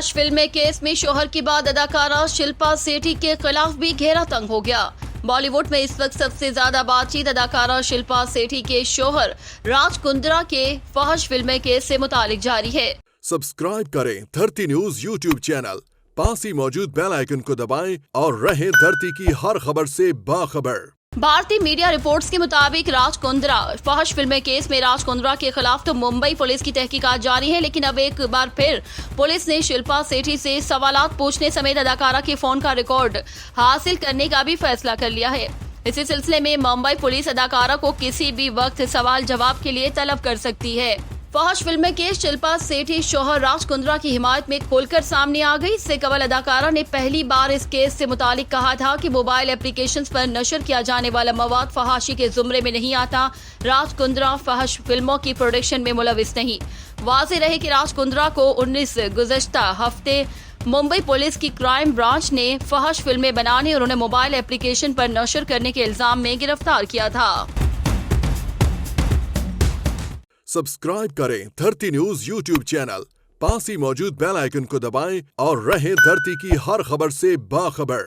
फहश film case में शौहर के बाद अदाकारा शिल्पा शेट्टी के खिलाफ भी घेरा तंग हो गया। बॉलीवुड में इस वक्त सबसे ज्यादा बातचीत अदाकारा शिल्पा शेट्टी के शौहर राज कुंद्रा के फहश फिल्म केस से मुतालिक जारी है। सब्सक्राइब करें धरती न्यूज यूट्यूब चैनल, पास ही मौजूद बेल आइकन को दबाएं और रहें धरती की हर खबर से बाखबर। भारतीय मीडिया रिपोर्ट्स के मुताबिक राज कुंद्रा फहश फिल्म केस में राज कुंद्रा के खिलाफ तो मुंबई पुलिस की तहकीकात जारी है, लेकिन अब एक बार फिर पुलिस ने शिल्पा शेट्टी से सवालात पूछने समेत अदाकारा के फोन का रिकॉर्ड हासिल करने का भी फैसला कर लिया है। इसी सिलसिले में मुंबई पुलिस अदाकारा को किसी भी वक्त सवाल जवाब के लिए तलब कर सकती है। फहश फिल्म केस शिल्पा शेट्टी शौहर राज कुंद्रा की हिमायत में खोलकर सामने आ गई। इससे कबल अदाकारा ने पहली बार इस केस से मुतालिक कहा था कि मोबाइल एप्लीकेशंस पर नशर किया जाने वाला मवाद फहाशी के जुमरे में नहीं आता। राज कुंद्रा फहश फिल्मों की प्रोडक्शन में मुलविस नहीं। वाज़ेह रहे कि राज कुंद्रा को 19 गुज़श्ता हफ्ते मुंबई पुलिस की क्राइम ब्रांच ने फहश फिल्में बनाने और उन्हें मोबाइल एप्लीकेशन पर नशर करने के इल्जाम में गिरफ्तार किया था। सब्सक्राइब करें धरती न्यूज यूट्यूब चैनल, पास ही मौजूद बेल आइकन को दबाएं और रहें धरती की हर खबर से बाखबर।